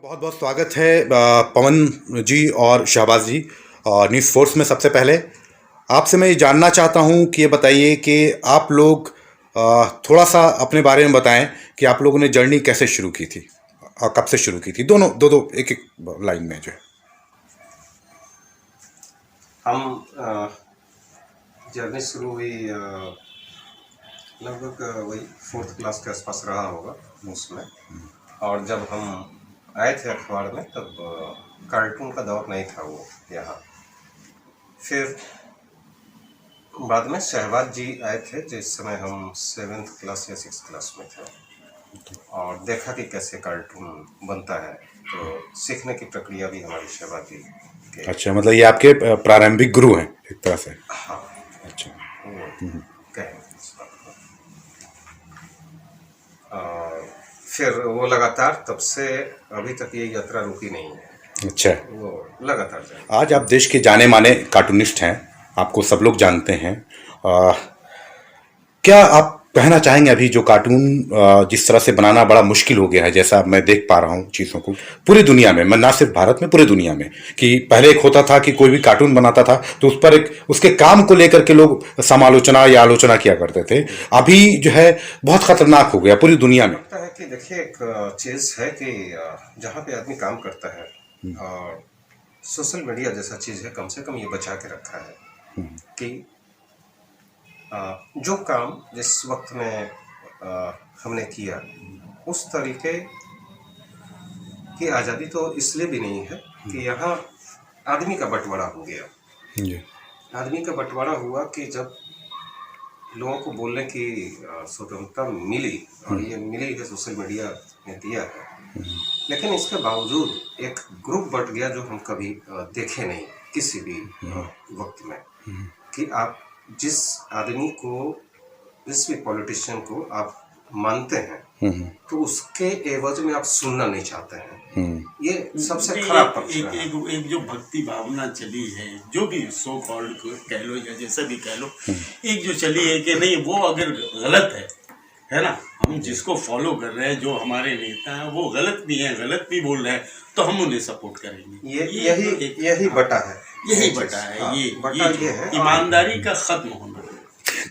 बहुत बहुत स्वागत है पवन जी और शहबाज जी न्यूज़ फोर्स में। सबसे पहले आपसे मैं ये जानना चाहता हूँ कि ये बताइए कि आप लोग थोड़ा सा अपने बारे में बताएं कि आप लोगों ने जर्नी कैसे शुरू की थी और कब से शुरू की थी। दोनों दो दो एक एक लाइन में जो है। हम जर्नी शुरू हुई लगभग वही 4th क्लास के आसपास रहा होगा उसमें। और जब हम आए थे अखबार में तब कार्टून का दौर नहीं था वो यहाँ। फिर बाद में शहबाज जी आए थे जिस समय हम 7th क्लास या 6th क्लास में थे, और देखा कि कैसे कार्टून बनता है, तो सीखने की प्रक्रिया भी हमारी शहबाज जी के। अच्छा, मतलब ये आपके प्रारंभिक गुरु हैं एक तरह से। हाँ, अच्छा। वो कहें इस बात को। और फिर वो लगातार तब से अभी तक ये यात्रा रुकी नहीं है। अच्छा, वो लगातार जाए। आज आप देश के जाने माने कार्टूनिस्ट हैं, आपको सब लोग जानते हैं। क्या आप कहना चाहेंगे अभी जो कार्टून जिस तरह से बनाना बड़ा मुश्किल हो गया है, जैसा मैं देख पा रहा हूँ चीज़ों को पूरी दुनिया में, मैं ना सिर्फ भारत में, पूरी दुनिया में, कि पहले एक होता था कि कोई भी कार्टून बनाता था तो उस पर एक उसके काम को लेकर के लोग समालोचना या आलोचना किया करते थे। अभी जो है बहुत खतरनाक हो गया पूरी दुनिया में। लगता है कि देखिए एक चीज़ है कि जहाँ पे आदमी काम करता है, और सोशल मीडिया जैसा चीज़ है, कम से कम ये बचा के रखा है कि जो काम जिस वक्त में हमने किया उस तरीके की आज़ादी तो इसलिए भी नहीं है कि यहाँ आदमी का बंटवारा हो गया। जी। आदमी का बंटवारा हुआ कि जब लोगों को बोलने की स्वतंत्रता मिली, और ये मिली है सोशल मीडिया ने दिया है। लेकिन इसके बावजूद एक ग्रुप बंट गया जो हम कभी देखे नहीं किसी भी वक्त में, कि आप जिस आदमी को, जिस भी पॉलिटिशियन को आप मानते हैं, तो उसके एवज में आप सुनना नहीं चाहते हैं। ये सबसे खराब पक्ष है। एक जो भक्ति भावना चली है, जो भी सो कॉल्ड कह लो या जैसा भी कह लो, एक जो चली है कि नहीं वो अगर गलत है ना, हम जिसको फॉलो कर रहे हैं, जो हमारे नेता हैं वो गलत भी हैं, गलत भी बोल रहे हैं, तो हम उन्हें सपोर्ट करेंगे। यही बटा है, यही बटा है। हाँ, ये है ईमानदारी का खत्म होना।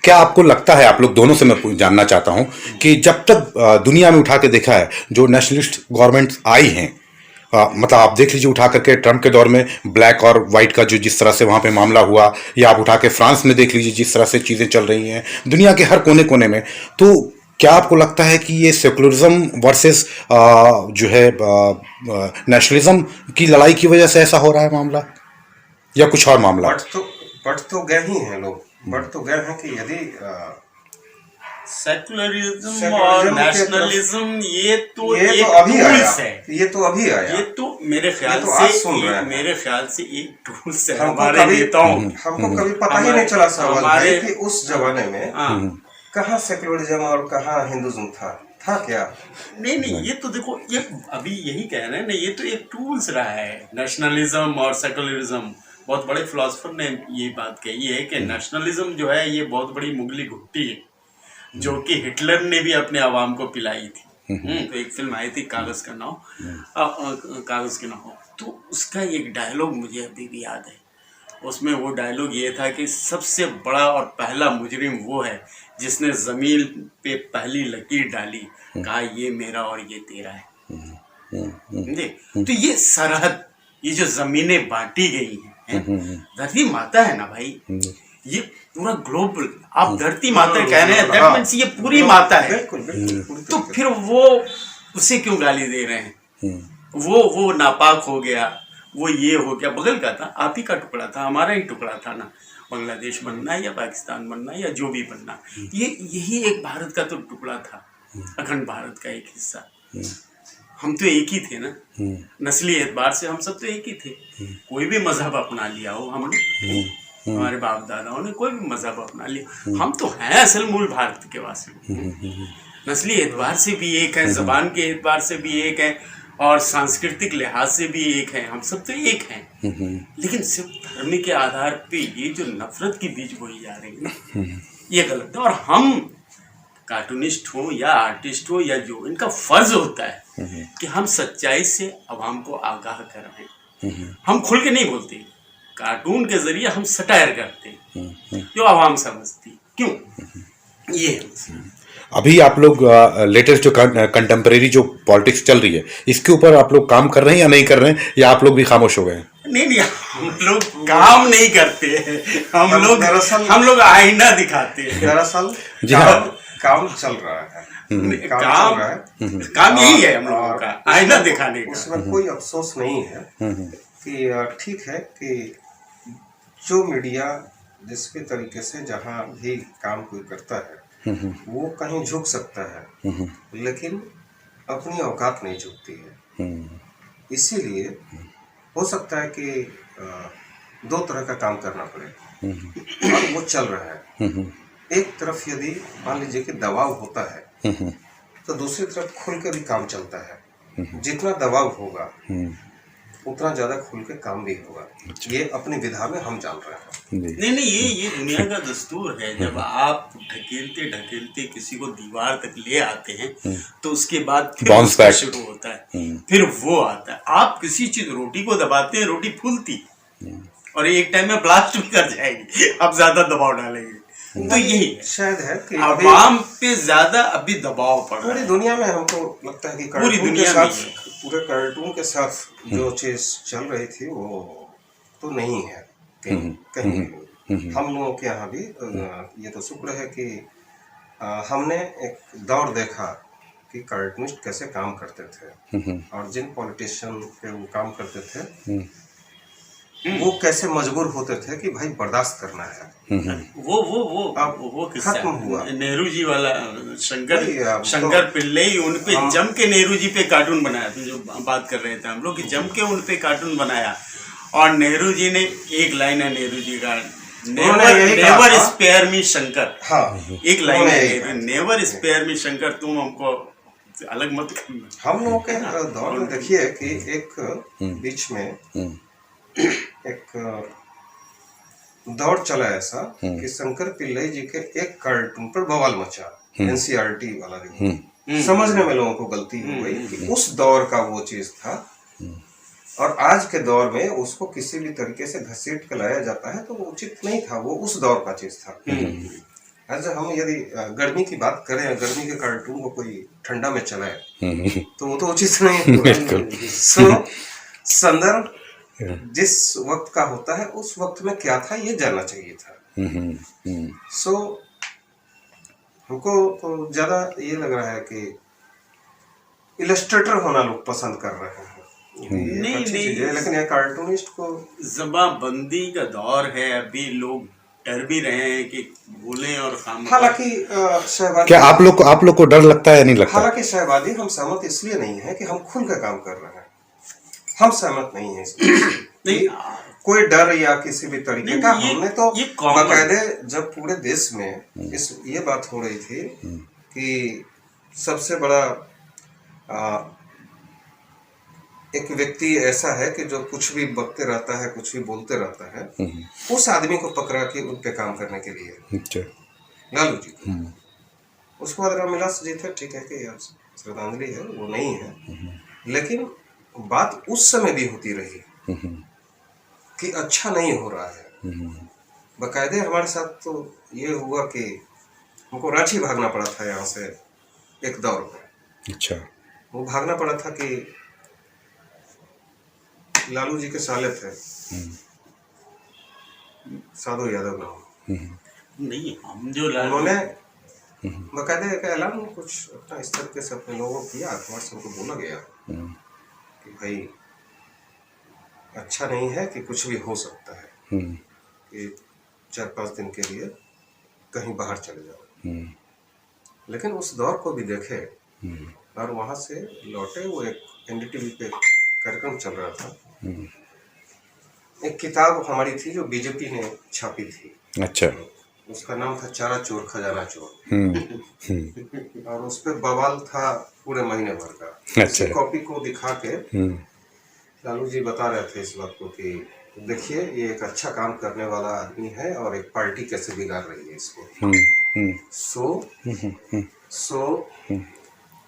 क्या आपको लगता है, आप लोग दोनों से मैं जानना चाहता हूं कि जब तक दुनिया में उठा के देखा है जो नेशनलिस्ट गवर्नमेंट आई हैं, मतलब आप देख लीजिए उठा करके ट्रंप के दौर में ब्लैक और वाइट का जो जिस तरह से वहाँ पे मामला हुआ, या आप उठा के फ्रांस में देख लीजिए जिस तरह से चीज़ें चल रही हैं दुनिया के हर कोने कोने में, तो क्या आपको लगता है कि ये सेकुलरिज्म वर्सेस जो है नेशनलिज्म की लड़ाई की वजह से ऐसा हो रहा है मामला, या कुछ और मामला? बट तो गए ही हैं लोग, बट तो गए हैं कि यदि सेकुलरिज्म और नेशनलिज्म ये तो अभी आया है। ये तो अभी आया। ये तो मेरे ख्याल से एक टूल्स है हमको हमारे नेताओं। हमको कभी पता ही नहीं चला सवाल कि उस जमाने में कहाँ सेकुलरिज्म और कहाँ हिंदुज्म था क्या? नहीं, ये तो देखो, ये अभी यही कह रहे हैं ना, ये तो एक टूल्स रहा है नेशनलिज्म और सेकुलरिज्म। बहुत बड़े फिलोसफर ने ये बात कही है कि नेशनलिज्म जो है ये बहुत बड़ी मुगली घुट्टी है, जो कि हिटलर ने भी अपने आवाम को पिलाई थी। तो एक फिल्म आई थी कागज के नाम, तो उसका एक डायलॉग मुझे अभी भी याद है। उसमें वो डायलॉग ये था कि सबसे बड़ा और पहला मुजरिम वो है जिसने जमीन पे पहली लकीर डाली, कहा ये मेरा और ये तेरा है। तो ये सरहद, ये जो जमीनें बांटी गई हैं, धरती माता है ना भाई, ये पूरा ग्लोबल, आप धरती माता कह रहे हैं, दैट मींस ये पूरी माता है। तो फिर वो उसे क्यों गाली दे रहे हैं? वो नापाक हो गया, वो ये हो गया, बगल का था, आप ही का टुकड़ा था, हमारा ही टुकड़ा था ना। बांग्लादेश बनना या पाकिस्तान बनना या जो भी बनना, यही एक भारत का तो टुकड़ा था, अखंड भारत का एक हिस्सा। हम तो एक ही थे ना, नस्ली एतबार से हम सब तो एक ही थे। कोई भी मजहब अपना लिया हो हमने, हमारे बाप दादाओं ने कोई भी मजहब अपना लिया, हम तो हैं असल मूल भारत के वासी। नस्ली एतबार से भी एक है, जबान के एतबार से भी एक है, और सांस्कृतिक लिहाज से भी एक है, हम सब तो एक हैं। लेकिन सिर्फ धर्म के आधार पे ये जो नफरत की बीज बोई जा रही है ना, ये गलत है। और हम कार्टूनिस्ट हो या आर्टिस्ट हो या जो, इनका फर्ज होता है कि हम सच्चाई से आवाम को आगाह कराएं। हम खुल के नहीं बोलते, कार्टून के जरिए हम सटायर करते हैं जो आवाम समझती क्यों, ये है। अभी आप लोग लेटेस्ट जो कंटेम्परेरी जो पॉलिटिक्स चल रही है, इसके ऊपर आप लोग काम कर रहे हैं या नहीं कर रहे हैं, या आप लोग भी खामोश हो गए हैं? नहीं नहीं, हम लोग काम नहीं करते हैं, हम लोग आईना दिखाते हैं। दरअसल जी हाँ। काम चल रहा है, काम यही है हम लोगों का, आईना दिखाने का। उसमें कोई अफसोस नहीं है कि ठीक है कि जो मीडिया जिस भी तरीके से जहाँ भी काम कोई करता है वो कहीं झुक सकता है, लेकिन अपनी औकात नहीं झुकती है। इसीलिए हो सकता है कि दो तरह का काम करना पड़े और वो चल रहा है। एक तरफ यदि मान लीजिए कि दबाव होता है तो दूसरी तरफ खुल के भी काम चलता है। जितना दबाव होगा उतना ज्यादा खुल के काम भी होगा। ये अपनी विधा में हम जान रहे हैं। नहीं नहीं, ये दुनिया का दस्तूर है। जब आप ढकेलते ढकेलते किसी को दीवार तक ले आते हैं तो उसके बाद फिर Bounce back शुरू होता है, फिर वो आता है। आप किसी चीज, रोटी को दबाते हैं, रोटी फूलती और एक टाइम में ब्लास्ट भी कर जाएगी, आप ज्यादा दबाव डालेंगे। तो यही शायद है कि आवाम पे ज्यादा अभी दबाव पड़ रहा पूरी है। दुनिया में हमको लगता है कि पूरी कार्टून के दुनिया साथ, में पूरे कार्टून के साथ जो चीज चल रही थी वो तो नहीं है कहीं कहीं भी। हम लोगों के यहाँ भी ये तो शुक्र है कि हमने एक दौर देखा कि कार्टूनिस्ट कैसे काम करते थे और जिन पॉलिटिशियन पे वो काम करते थे वो कैसे मजबूर होते थे कि भाई बर्दाश्त करना है। वो किस्सा खत्म हुआ। नेहरू जी वाला, भाई, अब शंकर तो पिल्लई उन पे जम के नेहरू जी पे कार्टून बनाया। तुम जो बात कर रहे थे हम लोग कि जम के उन पे कार्टून बनाया, और नेहरू जी ने एक लाइन है नेहरू जी का, नेवर स्पेयर मी शंकर। हाँ, एक लाइन है, नेवर स्पेयर मी शंकर, तुम हमको अलग मत करना। हम लोगों के दौर में देखिए कि एक बीच में एक दौर चला ऐसा कि शंकर पिल्लई जी के एक कार्टून पर बवाल मचा, एनसीईआरटी वाला भी। समझने में लोगों को गलती हो गई कि उस दौर का वो चीज था और आज के दौर में उसको किसी भी तरीके से घसीट के लाया जाता है तो वो उचित नहीं था। वो उस दौर का चीज था। आज हम यदि गर्मी की बात करें, गर्मी के कार्टून को कोई ठंडा में चलाए तो वो तो उचित नहीं है। संदर्भ जिस वक्त का होता है उस वक्त में क्या था ये जानना चाहिए था। सो हमको तो ज्यादा ये लग रहा है कि इलस्ट्रेटर होना लोग पसंद कर रहे हैं। ये अच्छी चीज है, लेकिन ये कार्टूनिस्ट को जमाबंदी का दौर है, अभी लोग डर भी रहे हैं कि बोलें और हालांकि शहबादी, क्या आप लोग को डर लगता है या नहीं लगता? हालांकि शहबादी हम सहमत इसलिए नहीं है कि हम खुल कर काम कर रहे हैं। हम सहमत नहीं है इसलिए कोई डर या किसी भी तरीके का। हमने तो बाकायदे जब पूरे देश में ये बात हो रही थी कि सबसे बड़ा एक व्यक्ति ऐसा है कि जो कुछ भी बकते रहता है, कुछ भी बोलते रहता है, उस आदमी को पकड़ा के उन पे काम करने के लिए लालू जी को। उसके बाद रामविलास जी थे, ठीक है कि यार श्रद्धांजलि है, वो नहीं है, लेकिन बात उस समय भी होती रही कि अच्छा नहीं हो रहा है। बाकायदे हमारे साथ तो ये हुआ कि हमको रांची भागना पड़ा था यहाँ से एक दौर में। अच्छा, वो भागना पड़ा था कि लालू जी के साले थे साधु यादव नाम, नहीं हम जो उन्होंने बाकायदे एक ऐलान कुछ अपना इस तरीके से अपने लोगों को किया, अखबार से उनको बोला गया कि भाई अच्छा नहीं है कि कुछ भी हो सकता है, कि 4-5 दिन के लिए कहीं बाहर चले जाओ। लेकिन उस दौर को भी देखे और वहां से लौटे। वो एक एनडीटीवी पे कार्यक्रम चल रहा था, एक किताब हमारी थी जो बीजेपी ने छापी थी। अच्छा, उसका नाम था चारा चोर खजाना चोर। और उस पर बवाल था पूरे महीने भर का। अच्छा, कॉपी को दिखा के लालू जी बता रहे थे इस बात को कि देखिए ये एक अच्छा काम करने वाला आदमी है और एक पार्टी कैसे बिगाड़ रही है इसको। सो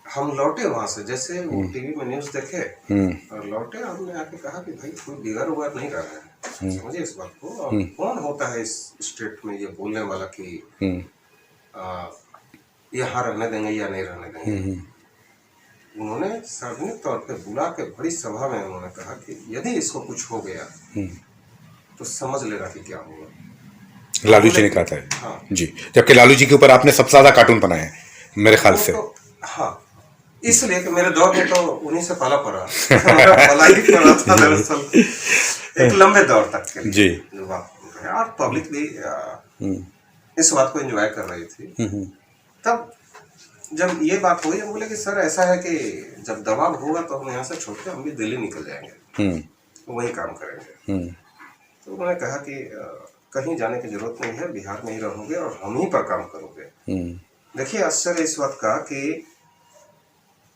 हम लौटे वहां से, जैसे वो टीवी में न्यूज देखे और लौटे, हमने आके कहा कि भाई कोई बिगाड़ उगाड़ नहीं रहा है, समझिए इस बात को। और कौन होता है इस स्टेट में ये बोलने वाला कि यहाँ रहने देंगे या नहीं रहने देंगे। उन्होंने सार्वजनिक तौर पे बुला के बड़ी सभा में उन्होंने कहा कि यदि इसको कुछ हो गया तो समझ लेगा कि क्या होगा। लालू जी ने कहा था। हाँ जी, जबकि लालू जी के ऊपर आपने सबसे ज्यादा कार्टून बनाए हैं मेरे ख्याल से। हाँ, इसलिए कि मेरे दौर में तो उन्हीं से पाला पड़ा मेरा पाला ही पड़ा था दरअसल एक लंबे दौर तक के लिए जी। और पब्लिक भी इस बात को एंजॉय कर रही थी। तब जब ये बात हुई, हम बोले कि सर ऐसा है कि जब दबाव होगा तो हम यहाँ से छोड़ के हम भी दिल्ली निकल जाएंगे, वही काम करेंगे। तो उन्होंने कहा कि कहीं जाने की जरूरत नहीं है, बिहार में ही रहोगे और हम ही पर काम करोगे। देखिए आश्चर्य इस बात का कि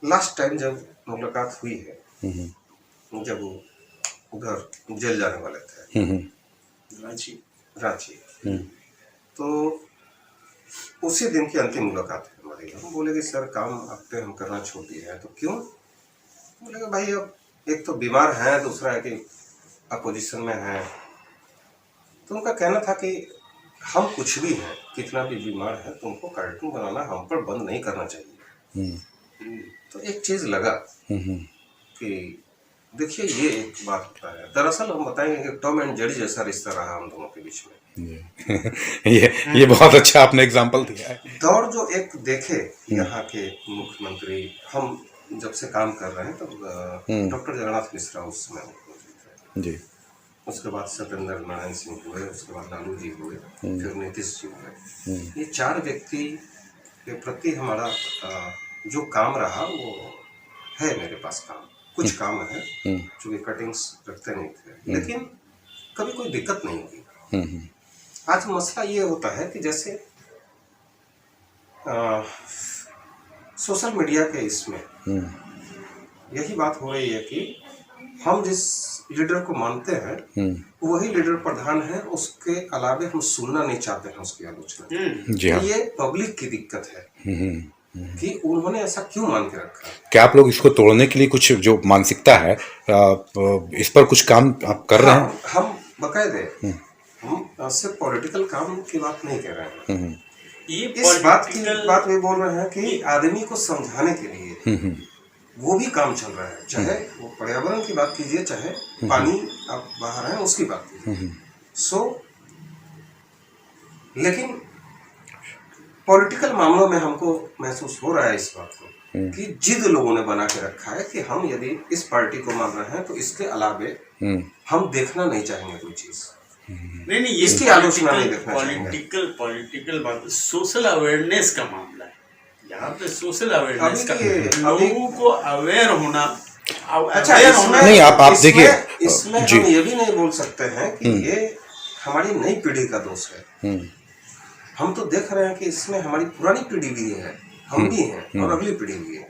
लास्ट टाइम जब मुलाकात हुई है, जब वो उधर जेल जाने वाले थे रांची, तो उसी दिन की अंतिम मुलाकात है हमारी। हम बोले कि सर काम अब पे हम करना छोड़ दिए हैं। तो क्यों? बोले कि भाई अब एक तो बीमार है, दूसरा है कि अपोजिशन में है। तो उनका कहना था कि हम कुछ भी हैं, कितना भी बीमार है, तुमको कार्टून बनाना हम पर बंद नहीं करना चाहिए। तो एक चीज लगा कि देखिए ये एक बात होता है। दरअसल हम बताएंगे कि टॉम एंड जेरी जैसा रिश्ता रहा हम दोनों के बीच में। ये बहुत अच्छा आपने एग्जांपल दिया है। दौर जो एक देखे यहाँ के मुख्यमंत्री, हम जब से काम कर रहे हैं तो डॉक्टर जगन्नाथ मिश्रा उस समय मुख्यमंत्री थे जी। उसके बाद सत्येंद्र नारायण सिंह हुए, उसके बाद लालू जी हुए, फिर नीतीश जी हुए। ये चार व्यक्ति के प्रति हमारा जो काम रहा वो है मेरे पास काम। कुछ काम है जो कटिंग्स रखते नहीं थे, लेकिन कभी कोई दिक्कत नहीं हुई। आज मसला ये होता है कि जैसे सोशल मीडिया के इसमें यही बात हो रही है कि हम जिस लीडर को मानते हैं वही लीडर प्रधान है, उसके अलावे हम सुनना नहीं चाहते हैं उसकी आलोचना। जी हाँ। ये पब्लिक की दिक्कत है कि उन्होंने ऐसा क्यों मान के रखा। क्या आप लोग इसको तोड़ने के लिए कुछ जो मानसिकता है इस पर कुछ काम आप कर रहे हैं? हम बकायदे हम सिर्फ पॉलिटिकल काम की बात नहीं कर रहे हैं। ये इस बात भी बोल रहे हैं कि आदमी को समझाने के लिए वो भी काम चल रहा है। चाहे वो पर्यावरण की बात कीजिए, चाहे पानी आप बाहर है उसकी बात कीजिए। लेकिन पॉलिटिकल मामलों में हमको महसूस हो रहा है इस बात को कि जिद लोगों ने बना के रखा है कि हम यदि इस पार्टी को मान रहे हैं तो इसके अलावे हम देखना नहीं चाहेंगे कोई चीज। नहीं, ये इसकी आलोचना नहीं देखना चाहेंगे। पॉलिटिकल बात, सोशल अवेयरनेस का मामला है यहाँ पे। सोशल अवेयरनेस का, लोगों को अवेयर होना। अच्छा, नहीं आप देखिए, इसमें हम ये भी नहीं बोल सकते हैं कि ये हमारी नई पीढ़ी का दोष है। हम तो देख रहे हैं कि इसमें हमारी पुरानी पीढ़ी भी है, हम भी हैं और अगली पीढ़ी भी है।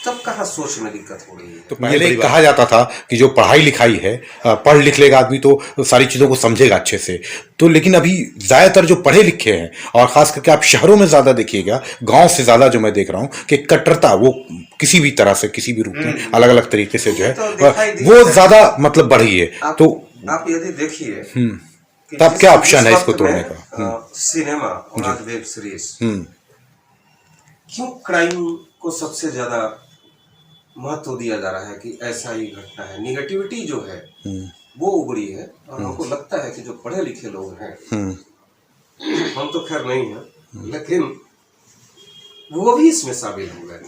तब कहाँ सोच में दिक्कत हो रही है। तो पहले कहा जाता था कि जो पढ़ाई लिखाई है, पढ़ लिख लेगा आदमी तो सारी चीज़ों को समझेगा अच्छे से। तो लेकिन अभी ज़्यादातर जो पढ़े लिखे हैं, और ख़ास करके आप शहरों में ज़्यादा देखिएगा, गांव से ज़्यादा जो मैं देख रहा हूँ कि कट्टरता वो किसी भी तरह से, किसी भी रूप में, अलग अलग तरीके से जो है वो ज़्यादा मतलब बढ़ी है। तो आप यदि देखिए तब क्या ऑप्शन है इसको तोड़ने का? सिनेमा और आज वेब सीरीज, क्यों क्राइम को सबसे ज्यादा महत्व दिया जा रहा है कि ऐसा ही घटना है। निगेटिविटी जो है वो उभरी है और हमको लगता है कि जो पढ़े लिखे लोग हैं, हम तो खैर नहीं हैं, लेकिन वो भी इसमें शामिल हो गए,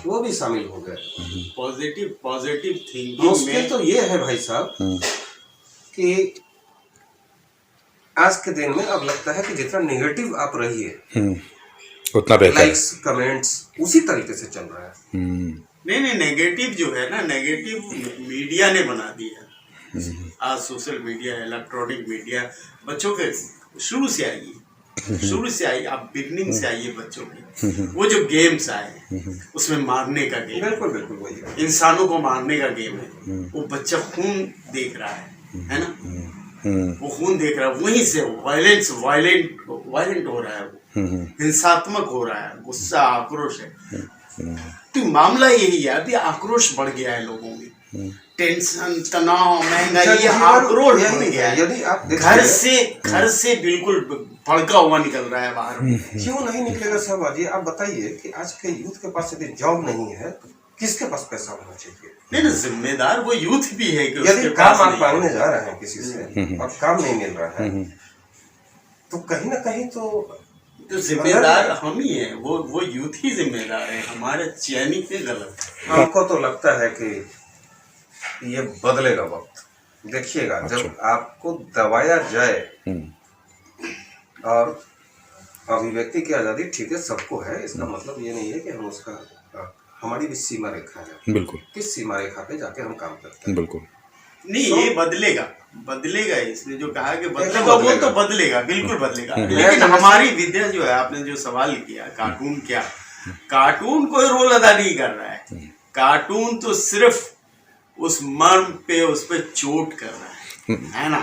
वो भी शामिल हो गए। पॉजिटिव थिंकिंग मुश्किल तो ये है भाई साहब कि आज के दिन में अब लगता है कि जितना नेगेटिव आप रहिए उतना बेहतर, लाइक्स कमेंट्स उसी तरीके से चल रहा है। नहीं, नेगेटिव जो है ना, नेगेटिव मीडिया ने बना दिया। आज सोशल मीडिया, इलेक्ट्रॉनिक मीडिया, बच्चों के शुरू से आइए, आप बिगनिंग से आइए बच्चों के। वो जो गेम्स आए उसमें मारने का गेम, बिल्कुल वही इंसानों को मारने का गेम है। वो बच्चा खून देख रहा है ना, वो खून देख रहा है, वहीं से वायलेंट वायलेंट हो रहा है, वो हिंसात्मक हो रहा है, गुस्सा आक्रोश है। तो मामला यही है, अभी आक्रोश बढ़ गया है लोगों में, टेंशन, तनाव, महंगाई, आक्रोश बढ़ गया है। यदि आप घर से बिल्कुल भड़का हुआ निकल रहा है बाहर। क्यों नहीं निकलेगा साहब जी? आप बताइए कि आज के यूथ के पास यदि जॉब नहीं है तो किसके पास पैसा होना चाहिए? नहीं, जिम्मेदार वो यूथ भी है कि यदि उसके काम पास आप नहीं मांगने जा रहे हैं किसी से और काम नहीं मिल रहा है, तो कहीं ना कहीं तो जिम्मेदार हम ही हैं, वो यूथ ही जिम्मेदार है, हमारे चयनित पे गलत है। हमको तो लगता है कि ये बदलेगा वक्त, देखिएगा जब आपको दबाया जाए। और अभिव्यक्ति की आज़ादी ठीक है, सबको है, इसका मतलब ये नहीं है कि हम उसका, हमारी भी सीमा रेखा है, बिल्कुल, किस सीमा रेखा पे जाके हम काम करते हैं। बिल्कुल नहीं, ये बदलेगा इसने जो कहा कि बदलेगा, वो तो बदलेगा, बिल्कुल बदलेगा। लेकिन हमारी विद्या जो है, आपने जो सवाल किया, कार्टून क्या, कार्टून कोई रोल अदा नहीं कर रहा है, कार्टून तो सिर्फ उस मर्म पे, उस पे चोट कर रहा है ना,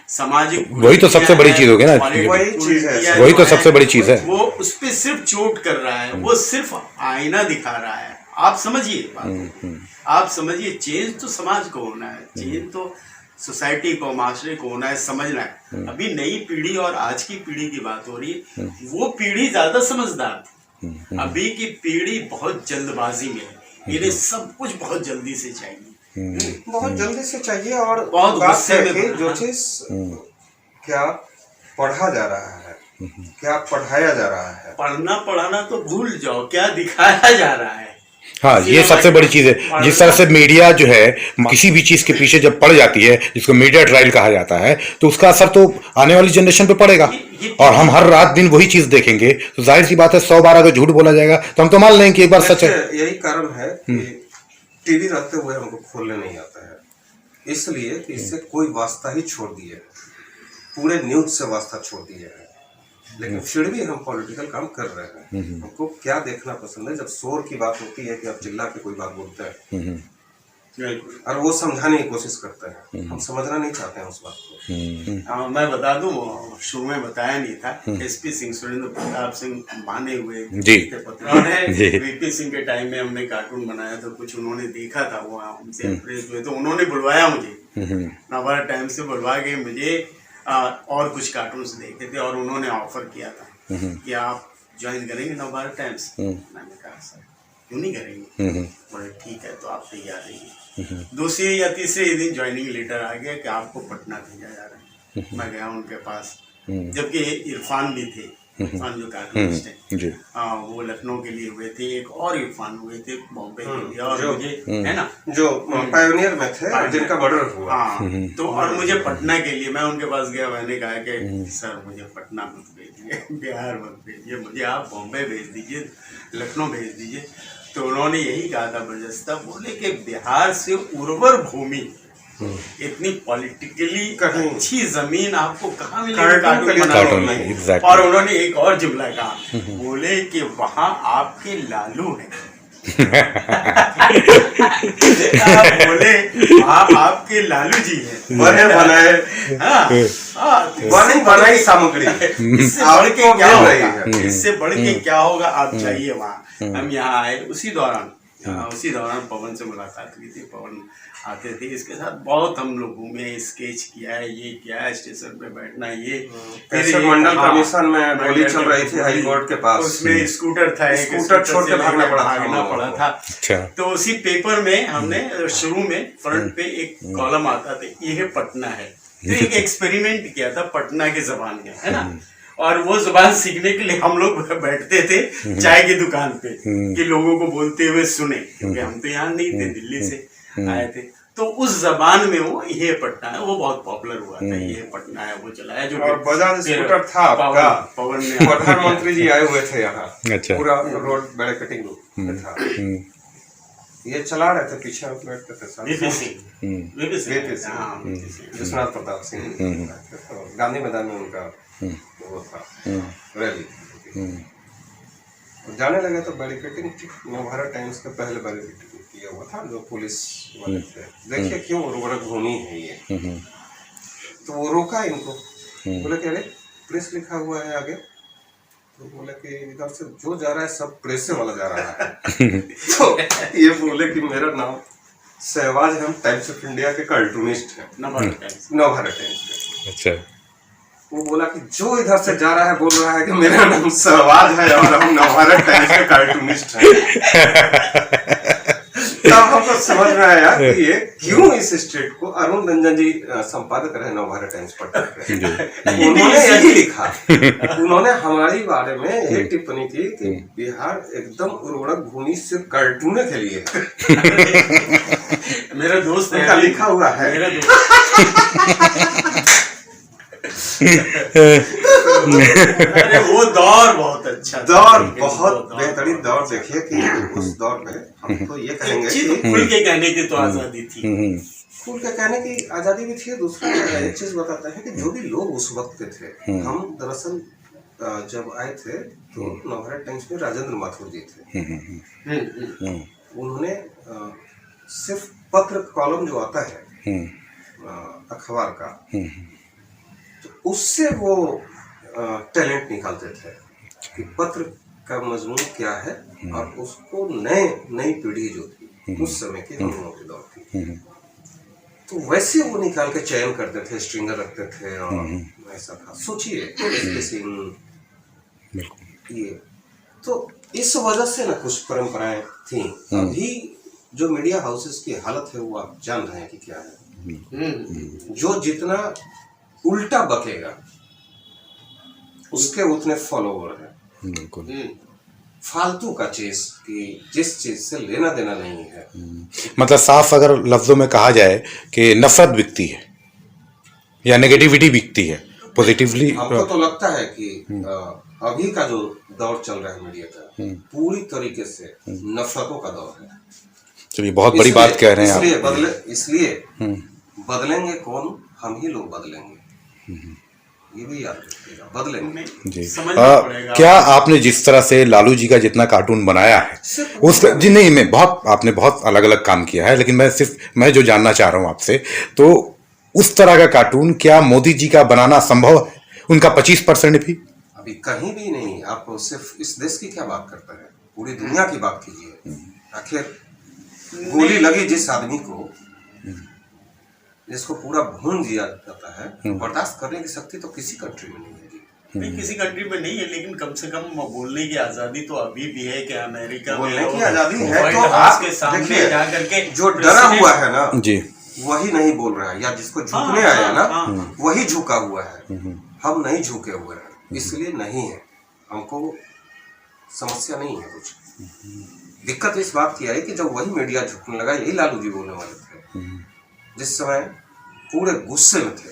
सामाजिक, वही तो सबसे बड़ी चीज होगी ना, वही चीज है, वही तो सबसे बड़ी चीज है। वो उस पे सिर्फ चोट कर रहा है, वो सिर्फ आईना दिखा रहा है। आप समझिए बात, आप समझिए, चेंज तो समाज को होना है, चेंज तो सोसाइटी को, माशरे को होना है, समझना है। अभी नई पीढ़ी और आज की पीढ़ी की बात हो रही है, वो पीढ़ी ज्यादा समझदार थी, अभी की पीढ़ी बहुत जल्दबाजी में है, इन्हें सब कुछ बहुत जल्दी से चाहिए, बहुत जल्दी से चाहिए। और बहुत बात गुस्से है में कि जो चीज क्या पढ़ा जा रहा है, क्या पढ़ाया जा रहा है, पढ़ना पढ़ाना तो भूल जाओ, क्या दिखाया जा रहा है। हाँ, ये सबसे बड़ी चीज है। जिस तरह से मीडिया जो है किसी भी चीज के पीछे जब पड़ जाती है, जिसको मीडिया ट्रायल कहा जाता है, तो उसका असर तो आने वाली जनरेशन पे पड़ेगा। और हम हर रात दिन वही चीज देखेंगे तो जाहिर सी बात है 100 बार अगर झूठ बोला जाएगा तो हम तो मान लेंगे कि एक बार सच है। यही कारण है कि टीवी रहते हुए हमको खोलने नहीं आता है, इसलिए कि इससे कोई वास्ता ही छोड़ दिए, पूरे न्यूज से वास्ता छोड़ दिया है। लेकिन फिर भी हम पॉलिटिकल काम कर रहे हैं। हमको क्या देखना पसंद है, जब शोर की बात होती है कि आप चिल्ला के कोई बात बोलते हैं और वो समझाने की कोशिश करते हैं, हम समझना नहीं चाहते हैं उस बात को। मैं बता दूं, शुरू में बताया नहीं था, एसपी सिंह, सुरेंद्र प्रताप सिंह माने हुए जी, वीपी सिंह के टाइम में हमने कार्टून बनाया तो कुछ उन्होंने देखा था, वो हमसे इम्प्रेस हुए, तो उन्होंने बुलवाया मुझे, नवभारत टाइम से बुलवा के मुझे और कुछ कार्टून्स देखे थे, और उन्होंने ऑफर किया था कि आप ज्वाइन करेंगे नवभारत टाइम्स। मैंने कहा सर क्यों नहीं करेंगे, बोले ठीक है तो आप तैयार रहिए। दूसरे या तीसरे दिन ज्वाइनिंग लेटर आ गया कि आपको पटना भेजा जा रहा है। मैं गया उनके पास, जबकि इरफान भी थे, इरफान जो कार्टूनिस्ट है, वो लखनऊ के लिए हुए थे, एक और इरफान हुए थे बॉम्बे के लिए, और मुझे है ना जो पायोनियर में थे जिनका मर्डर हुआ। हाँ, तो और मुझे पटना के लिए, मैं उनके पास गया, मैंने कहा कि सर मुझे पटना मत भेजिए, बिहार मत भेजिए, मुझे आप बॉम्बे भेज दीजिए, लखनऊ भेज दीजिए। तो उन्होंने यही कहा था बरजस्ता, बोले कि बिहार से उर्वर भूमि, इतनी पॉलिटिकली अच्छी जमीन आपको कहाँ मिलेगी कार्टून बनाने में। और उन्होंने एक और जुमला कहा, बोले कि वहाँ आपके लालू हैं। बोले आपके लालू जी हैं, बने बनाए, बने बनाई सामग्री, इससे बढ़ के क्या होगा, इससे बढ़ के क्या होगा, आप जाइए वहाँ। हम यहाँ आए, उसी दौरान पवन से मुलाकात हुई थी, पवन आते थे, इसके साथ बहुत हम लोग घूमे, स्केच किया है, ये किया है, स्टेशन पे बैठना, ये मंडल कमीशन में गोली चल रही थी हाई कोर्ट के पास, उसमें स्कूटर था, स्कूटर छोड़ के भागना पड़ा था। तो उसी पेपर में हमने शुरू में फ्रंट पे एक कॉलम आता था, ये पटना है, तो एक एक्सपेरिमेंट किया था पटना के जबान में, है ना। और वो जुबान सीखने के लिए हम लोग बैठते थे चाय की दुकान पे कि लोगों को बोलते हुए सुने, क्योंकि हम तो यहाँ नहीं थे, दिल्ली से आए थे। तो उस जबान में वो ये पटना है, वो बहुत पॉपुलर हुआ था, ये पटना है, वो चलाया जो। और बजाज स्कूटर था आपका, पवन ने, प्रधानमंत्री जी आए हुए थे यहाँ, अच्छा, पूरा रोड बैरिकेडिंग था, ये चला रहे थे, पीछे बैठते थे विश्वनाथ प्रताप सिंह, गांधी मैदान में उनका वो था रैली। जाने लगे तो बैरिकेडिंग, नवभारत टाइम्स के पहले बैरिकेडिंग किया हुआ था, जो पुलिस वाले थे। देखिए क्यों उर्वरक भूमि है ये, तो वो रोका इनको, बोले कि अरे प्रेस लिखा हुआ है आगे, तो बोले कि इधर से जो जा रहा है सब प्रेस से वाला जा रहा है। तो ये बोले कि मेरा नाम सहवाज है, हम टाइम्स ऑफ इंडिया के कार्टूनिस्ट हैं, नवभारत टाइम्स के। अच्छा। वो बोला कि जो इधर से जा रहा है बोल रहा है कि मेरा नाम सहवाज है और हम नवभारत टाइम्स के कार्टूनिस्ट हैं। तब हमको समझ में आया कि ये क्यों इस स्टेट को अरुण रंजन जी संपादक रहे नवभारत टाइम्स पटना के, उन्होंने यही लिखा, उन्होंने हमारी बारे में यही टिप्पणी की कि बिहार एकदम उर्वरक भूमि से कार्टून के लिए मेरा दोस्त है, लिखा हुआ है। मेरा अरे वो दौर बहुत अच्छा, दौर बहुत बेहतरीन दौर। देखिए कि उस दौर में हम तो ये कहेंगे कि खुल के कहने की तो आजादी थी, खुल के कहने की आजादी भी थी। दूसरा एक चीज बताते हैं कि जो भी लोग उस वक्त के थे, हम दरअसल जब आए थे तो नवभारत टाइम्स में राजेंद्र माथुर जी थे। उन्होंने सिर्फ पत्र कॉलम जो आता है अखबार का, तो उससे वो टैलेंट निकालते थे कि पत्र का मजमून क्या है और उसको नई पीढ़ी जो थी उस समय की, हम लोगों के दौर की, तो वैसे वो निकाल के चयन करते थे, स्ट्रिंगर रखते थे और ऐसा था। सोचिए ये तो इस वजह से ना कुछ परंपराएं थी। अभी जो मीडिया हाउसेस की हालत है वो आप जान रहे हैं कि क्या है। जो जितना उल्टा बकेगा उसके उतने फॉलोवर हैं। बिल्कुल। फालतू का चीज कि जिस चीज से लेना देना नहीं है। मतलब साफ अगर लफ्जों में कहा जाए कि नफरत बिकती है या नेगेटिविटी बिकती है, पॉजिटिवली। हमको तो लगता है कि अभी का जो दौर चल रहा है मीडिया का, पूरी तरीके से नफरतों का दौर है। चलिए, बहुत बड़ी बात कह रहे हैं आप। इसलिए बदलेंगे कौन? हम ही लोग बदलेंगे, ये भी याद रखिएगा, बदलेंगे जी। क्या आपने जिस तरह से लालू जी का जितना कार्टून बनाया है उस जी, नहीं, मैं बहुत, आपने बहुत अलग अलग काम किया है, लेकिन मैं जो जानना चाह रहा हूँ आपसे, तो उस तरह का कार्टून क्या मोदी जी का बनाना संभव है? उनका 25% भी? अभी कहीं भी नहीं। आप सिर्फ इस देश की क्या बात करते हैं, पूरी दुनिया की बात कीजिए। आखिर गोली लगी जिस आदमी को, जिसको पूरा भून दिया जाता है, तो बर्दाश्त करने की शक्ति तो किसी कंट्री में नहीं है। नहीं, किसी कंट्री में नहीं है, लेकिन कम से कम बोलने की आजादी तो अभी भी है कि अमेरिका बोलने की आजादी है, तो आपके सामने जा करके जो डरा हुआ है ना जी, वही नहीं बोल रहा है, या जिसको झुकने आया ना वही झुका हुआ है। हम नहीं झुके हुए हैं, इसलिए नहीं है, हमको समस्या नहीं है कुछ। दिक्कत इस बात की आई कि जब वही मीडिया झुकने लगा, यही लालू जी बोलने वाले थे जिस समय पूरे गुस्से में थे,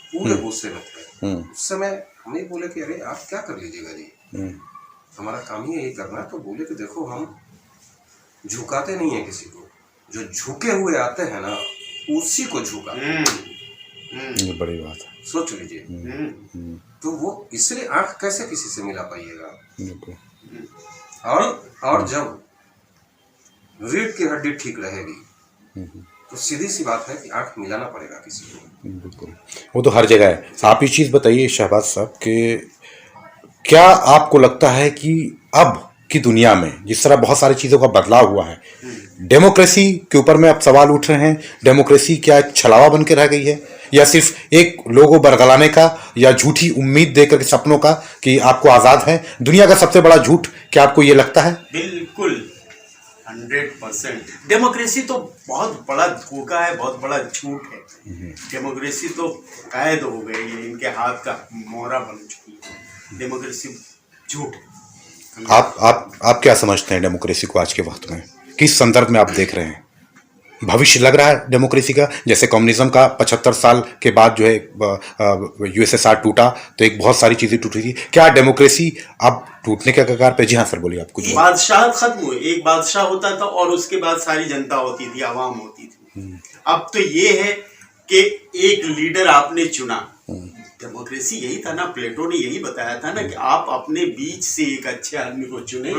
पूरे गुस्से में थे। उस समय हम ही बोले कि अरे आप क्या कर लीजिएगा जी, हमारा काम ही यही करना है। तो बोले कि देखो हम झुकाते नहीं है किसी को, जो झुके हुए आते हैं ना उसी को झुका। ये बड़ी बात है, सोच लीजिए। तो वो इसलिए आंख कैसे किसी से मिला पाइएगा। और जब रीढ़ की हड्डी ठीक रहेगी तो सीधी सी बात है कि आंख मिलाना पड़ेगा किसी को। बिल्कुल, वो तो हर जगह है। आप ये चीज़ बताइए शहबाज साहब कि क्या आपको लगता है कि अब की दुनिया में जिस तरह बहुत सारी चीज़ों का बदलाव हुआ है, डेमोक्रेसी के ऊपर में अब सवाल उठ रहे हैं, डेमोक्रेसी क्या एक छलावा बन के रह गई है, या सिर्फ एक लोगों बरगलाने का या झूठी उम्मीद देकर के सपनों का कि आपको आज़ाद है? दुनिया का सबसे बड़ा झूठ क्या आपको ये लगता है? बिल्कुल 100%। डेमोक्रेसी तो बहुत बड़ा धोखा है, बहुत बड़ा झूठ है। डेमोक्रेसी तो कैद हो गई है, इनके हाथ का मोहरा बन चुकी है। डेमोक्रेसी झूठ। आप क्या समझते हैं डेमोक्रेसी को आज के वक्त में? किस संदर्भ में आप देख रहे हैं? भविष्य लग रहा है डेमोक्रेसी का? जैसे कम्युनिज्म का 75 साल के बाद जो है यूएसएसआर टूटा तो एक बहुत सारी चीज़ें टूटी थी, क्या डेमोक्रेसी अब टूटने के कगार पे? जी हाँ सर, बोलिए। आप कुछ बादशाह खत्म हुए, एक बादशाह होता था और उसके बाद सारी जनता होती थी, आवाम होती थी। अब तो ये है कि एक लीडर आपने चुना, डेमोक्रेसी यही था ना, प्लेटो ने यही बताया था ना कि आप अपने बीच से एक अच्छे आदमी को चुने,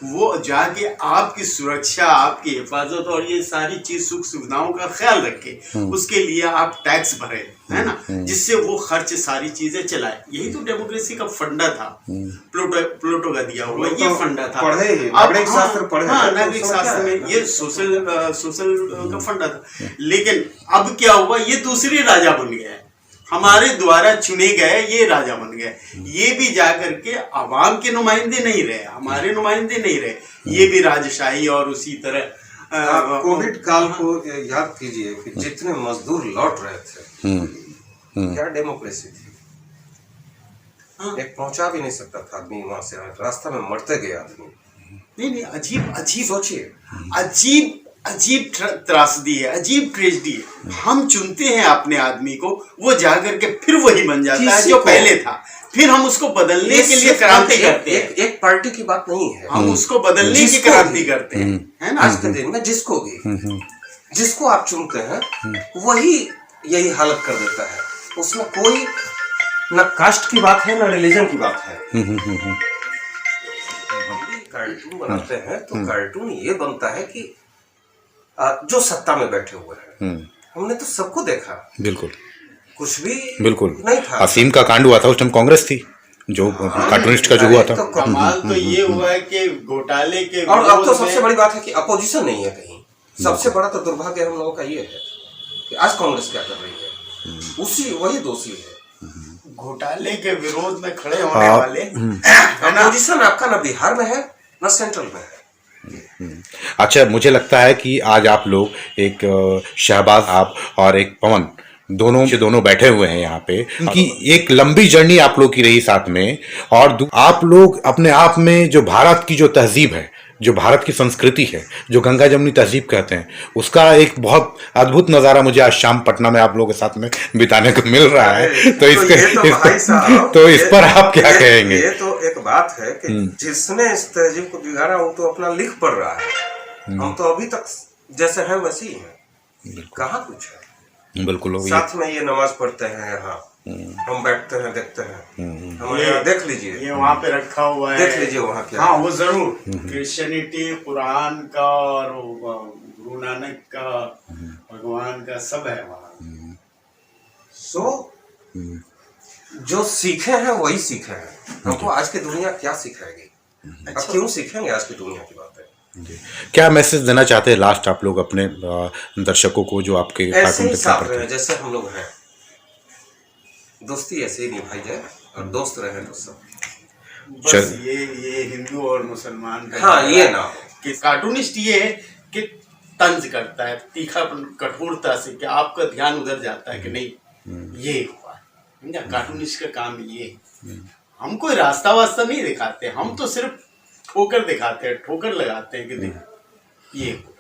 वो जाके आपकी सुरक्षा, आपकी हिफाजत और ये सारी चीज सुख सुविधाओं का ख्याल रखे, उसके लिए आप टैक्स भरे, है ना, जिससे वो खर्च सारी चीजें चलाए। यही तो डेमोक्रेसी का फंडा था, प्लेटो का दिया हुआ ये फंडा था। नागरिक शास्त्र पढ़े, हाँ, नागरिक शास्त्र में ये सोशल का फंडा था। लेकिन अब क्या हुआ, ये दूसरी राजा बन गया है, हमारे द्वारा चुने गए ये राजा बन गए। ये भी जाकर के आवाम के नुमाइंदे नहीं रहे, हमारे नुमाइंदे नहीं रहे, ये भी राजशाही। और उसी तरह कोविड काल को याद कीजिए कि जितने मजदूर लौट रहे थे, क्या डेमोक्रेसी थी? एक पहुंचा भी नहीं सकता था आदमी वहां से, रास्ता में मरते गए आदमी। नहीं, अजीब सोचिए, अजीब त्रासदी है, अजीब ट्रेजेडी है। हम चुनते हैं अपने आदमी को, वो जाकर के फिर वही बन जाता है जो पहले था, फिर हम उसको बदलने के लिए क्रांति करते हैं। एक पार्टी की बात नहीं है, हम उसको बदलने की क्रांति करते हैं, है ना। आज के दिन में जिसको आप चुनते हैं वही यही हालत कर देता है। उसमें कोई न कास्ट की बात है, न रिलीजन की बात है। कार्टून बनाते हैं तो कार्टून ये बनता है कि जो सत्ता में बैठे हुए हैं, हमने तो सबको देखा, बिल्कुल कुछ भी बिल्कुल नहीं था। असीम का कांड हुआ था उस टाइम, कांग्रेस थी जो कार्टूनिस्ट का जो हुआ था। तो कमाल तो ये हुआ है कि घोटाले के, और अब तो सबसे बड़ी बात है कि अपोजिशन नहीं है कहीं। सबसे बड़ा तो दुर्भाग्य हम लोगों का ये है कि आज कांग्रेस क्या कर रही है, वही दोषी है। घोटाले के विरोध में खड़े होने वाले अपोजिशन आपका न बिहार में है न सेंट्रल में है। अच्छा, मुझे लगता है कि आज आप लोग एक शहबाज आप और एक पवन दोनों बैठे हुए हैं यहाँ पे, क्योंकि एक लंबी जर्नी आप लोग की रही साथ में। और आप लोग अपने आप में जो भारत की जो तहजीब है, जो भारत की संस्कृति है, जो गंगा जमुनी तहजीब कहते हैं, उसका एक बहुत अद्भुत नज़ारा मुझे आज शाम पटना में आप लोगों के साथ में बिताने को मिल रहा है। तो इस पर आप क्या कहेंगे? ये तो एक बात है कि जिसने इस तहजीब को बिगाड़ा वो तो अपना लिख पढ़ रहा है। हम तो अभी तक जैसे हैं वैसे ही हैं, कहाँ कुछ है। बिल्कुल, साथ में ये नमाज पढ़ते हैं, यहाँ हम बैठते हैं, देखते हैं। हमारे यहाँ देख लीजिए, ये वहाँ पे रखा हुआ है, देख लीजिए वहाँ क्या। हाँ, वो जरूर क्रिश्चियनिटी, कुरान का और गुरु नानक का, भगवान का सब है वहाँ। जो सीखे हैं वही सीखे हैं। हमको आज की दुनिया क्या सिखाएगी, अब क्यों सीखेंगे आज की दुनिया की बातें। क्या मैसेज देना चाहते हैं लास्ट आप लोग अपने दर्शकों को जो आपके ऐसे ही साथ रहे जैसे हम लोग हैं, दोस्ती ऐसे ही निभाई जाए और दोस्त रहे तो सब। बस ये हिंदू और मुसलमान का, हाँ, ये ना कि कार्टूनिस्ट ये है कि तंज करता है तीखा कठोरता से, कि आपका ध्यान उधर जाता है कि नहीं ये हुआ है। कार्टूनिस्ट का काम ये है। हम कोई रास्ता वास्ता नहीं दिखाते, हम तो सिर्फ ठोकर दिखाते हैं, ठोकर लगाते हैं कि देखो ये हुआ।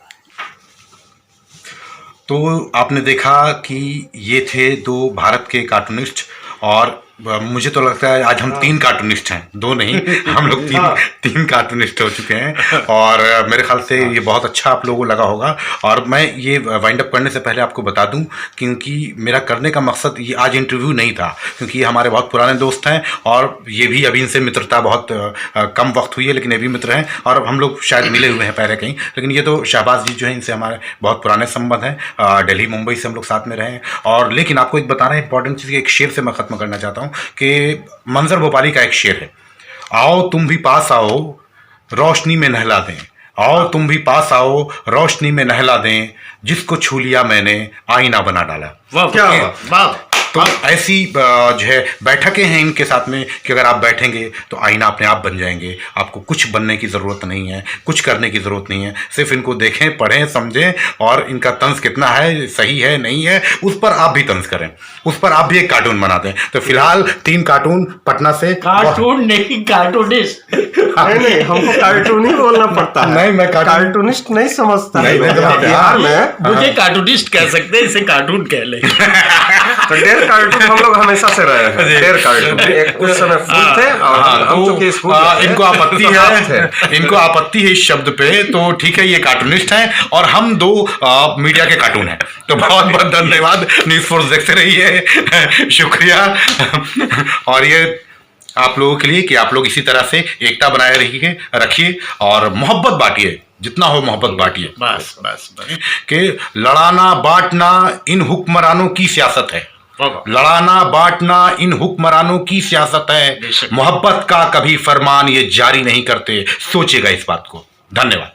तो आपने देखा कि ये थे दो भारत के कार्टूनिस्ट, और मुझे तो लगता है आज हम 3 कार्टूनिस्ट हैं, 2 नहीं, हम लोग 3 कार्टूनिस्ट हो चुके हैं। और मेरे ख्याल से ये बहुत अच्छा आप लोगों को लगा होगा। और मैं ये वाइंड अप करने से पहले आपको बता दूं, क्योंकि मेरा करने का मकसद ये आज इंटरव्यू नहीं था, क्योंकि ये हमारे बहुत पुराने दोस्त हैं और ये भी अभी इनसे मित्रता बहुत कम वक्त हुई है, लेकिन ये भी मित्र हैं और हम लोग शायद मिले हुए हैं पहले कहीं। लेकिन ये तो शहबाज जी जो हैं, इनसे हमारे बहुत पुराने संबंध हैं, दिल्ली मुंबई से हम लोग साथ में रहे हैं। और लेकिन आपको एक बताना इंपॉर्टेंट चीज़, एक शेर से मैं ख़त्म करना चाहता हूँ कि मंजर भोपाली का एक शेर है, आओ तुम भी पास आओ रोशनी में नहला दें, आओ तुम भी पास आओ रोशनी में नहला दें, जिसको छू लिया मैंने आईना बना डाला। वाह, तो ऐसी जो है बैठकें हैं इनके साथ में कि अगर आप बैठेंगे तो आईना अपने आप बन जाएंगे। आपको कुछ बनने की ज़रूरत नहीं है, कुछ करने की ज़रूरत नहीं है, सिर्फ इनको देखें, पढ़ें, समझें और इनका तंज कितना है, सही है नहीं है, उस पर आप भी तंज करें, उस पर आप भी एक कार्टून बनाते हैं। तो फिलहाल 3 कार्टून पटना से, कार्टून नहीं कार्टूनिस्ट, नहीं हमको कार्टून ही बोलना पड़ता है। नहीं, मैं कार्टूनिस्ट नहीं समझता नहीं, बिहार में मुझे कार्टूनिस्ट कह सकते हैं, इसे कार्टून कह ले। तो 1.5 कार्टून हम लोग हमेशा से रहे हैं। 1.5 कार्टून एक उस समय फूल थे और हम चूंकि स्कूल में थे, इनको आपत्ति तो हाथ थे। है, इनको आपत्ति है इस शब्द पे, तो ठीक है, ये कार्टूनिस्ट हैं और हम दो मीडिया के कार्टून हैं। तो बहुत बहुत धन्यवाद, न्यूज़ फोर्स देखते रहिए, शुक्रिया। और ये आप लोगों के लिए कि आप लोग इसी तरह से एकता बनाए रखिए और मोहब्बत बांटिए, जितना हो मोहब्बत बांटिए। बस बस बस कि लड़ाना बांटना इन हुक्मरानों की सियासत है, लड़ाना बांटना इन हुक्मरानों की सियासत है, मोहब्बत का कभी फरमान ये जारी नहीं करते, सोचिएगा इस बात को। धन्यवाद।